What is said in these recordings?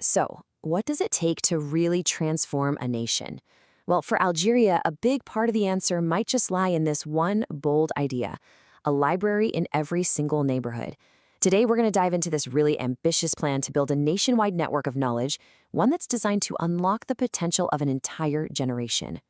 So, what does it take to really transform a nation? Well, for Algeria, a big part of the answer might just lie in this one bold idea: a library in every single neighborhood. Today, we're going to dive into this really ambitious plan to build a nationwide network of knowledge, one that's designed to unlock the potential of an entire generation.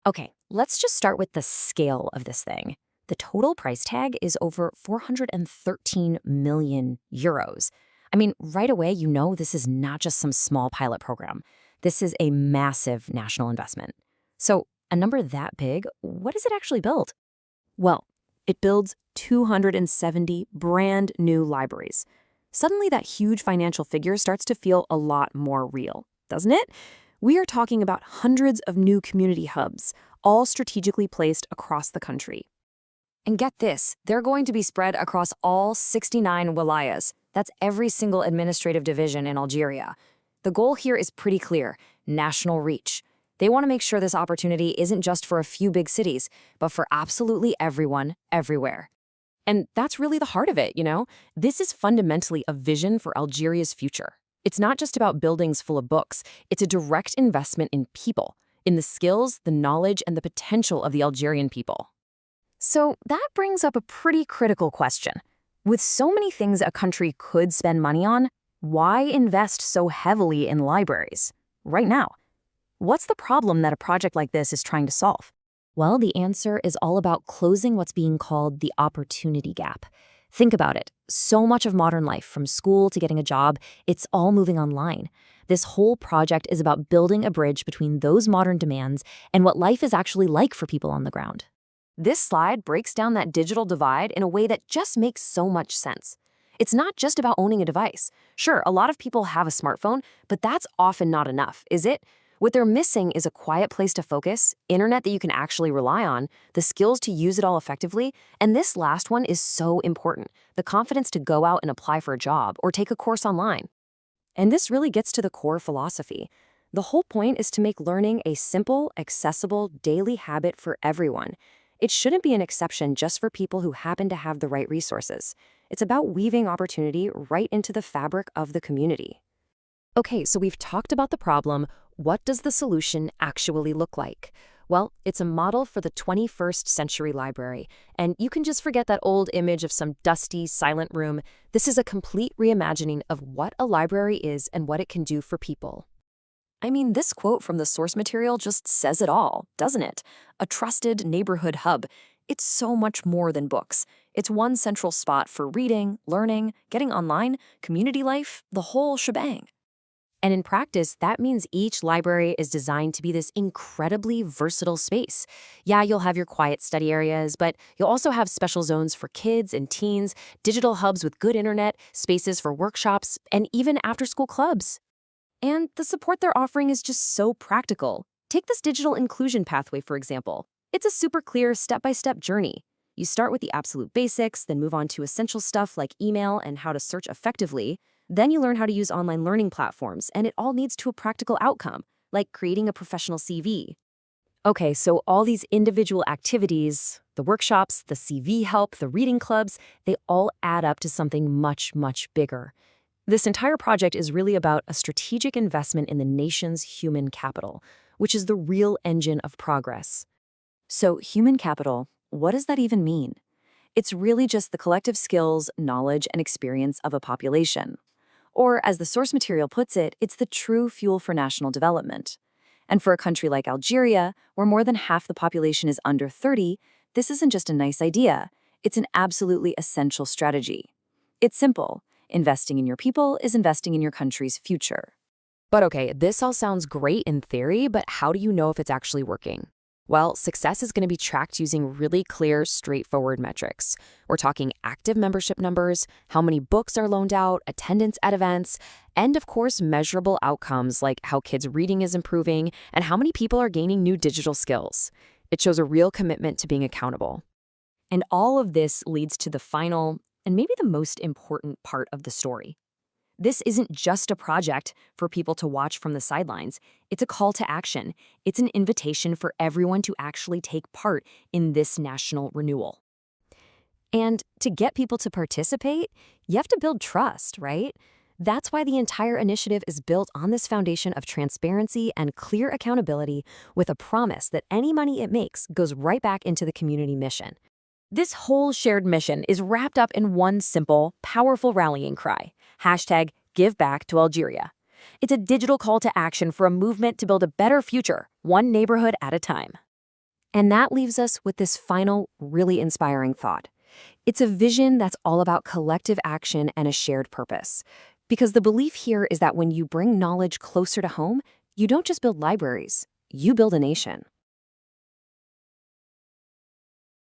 Okay, let's just start with the scale of this thing. The total price tag is over 413 million euros. I mean, right away, you know this is not just some small pilot program. This is a massive national investment. So, a number that big, what does it actually build? Well, it builds 270 brand new libraries. Suddenly, that huge financial figure starts to feel a lot more real, doesn't it? We are talking about hundreds of new community hubs, all strategically placed across the country. And get this, they're going to be spread across all 69 wilayas. That's every single administrative division in Algeria. The goal here is pretty clear: national reach. They want to make sure this opportunity isn't just for a few big cities, but for absolutely everyone, everywhere. And that's really the heart of it. This is fundamentally a vision for Algeria's future. It's not just about buildings full of books, it's a direct investment in people, in the skills, the knowledge, and the potential of the Algerian people. So that brings up a pretty critical question. With so many things a country could spend money on, why invest so heavily in libraries right now? What's the problem that a project like this is trying to solve? Well, the answer is all about closing what's being called the opportunity gap. Think about it. So much of modern life, from school to getting a job, it's all moving online. This whole project is about building a bridge between those modern demands and what life is actually like for people on the ground. This slide breaks down that digital divide in a way that just makes so much sense. It's not just about owning a device. Sure, a lot of people have a smartphone, but that's often not enough, is it? What they're missing is a quiet place to focus, internet that you can actually rely on, the skills to use it all effectively, and this last one is so important: the confidence to go out and apply for a job or take a course online. And this really gets to the core philosophy. The whole point is to make learning a simple, accessible, daily habit for everyone. It shouldn't be an exception just for people who happen to have the right resources. It's about weaving opportunity right into the fabric of the community. Okay, so we've talked about the problem. What does the solution actually look like? Well, it's a model for the 21st century library, and you can just forget that old image of some dusty, silent room. This is a complete reimagining of what a library is and what it can do for people. I mean, this quote from the source material just says it all, doesn't it? A trusted neighborhood hub. It's so much more than books. It's one central spot for reading, learning, getting online, community life, the whole shebang. And in practice, that means each library is designed to be this incredibly versatile space. Yeah, you'll have your quiet study areas, but you'll also have special zones for kids and teens, digital hubs with good internet, spaces for workshops, and even after-school clubs. And the support they're offering is just so practical. Take this digital inclusion pathway, for example. It's a super clear step-by-step journey. You start with the absolute basics, then move on to essential stuff like email and how to search effectively. Then you learn how to use online learning platforms, and it all leads to a practical outcome, like creating a professional CV. Okay, so all these individual activities, the workshops, the CV help, the reading clubs, they all add up to something much, much bigger. This entire project is really about a strategic investment in the nation's human capital, which is the real engine of progress. So, human capital, what does that even mean? It's really just the collective skills, knowledge, and experience of a population. Or, as the source material puts it, it's the true fuel for national development. And for a country like Algeria, where more than half the population is under 30, this isn't just a nice idea. It's an absolutely essential strategy. It's simple. Investing in your people is investing in your country's future. But okay, this all sounds great in theory, but how do you know if it's actually working? Well, success is going to be tracked using really clear, straightforward metrics. We're talking active membership numbers, how many books are loaned out, attendance at events, and of course, measurable outcomes like how kids' reading is improving and how many people are gaining new digital skills. It shows a real commitment to being accountable. And all of this leads to the final, and maybe the most important part of the story. This isn't just a project for people to watch from the sidelines. It's a call to action. It's an invitation for everyone to actually take part in this national renewal. And to get people to participate, you have to build trust, right? That's why the entire initiative is built on this foundation of transparency and clear accountability, with a promise that any money it makes goes right back into the community mission. This whole shared mission is wrapped up in one simple, powerful rallying cry: hashtag Give Back to Algeria. It's a digital call to action for a movement to build a better future, one neighborhood at a time. And that leaves us with this final, really inspiring thought. It's a vision that's all about collective action and a shared purpose. Because the belief here is that when you bring knowledge closer to home, you don't just build libraries, you build a nation.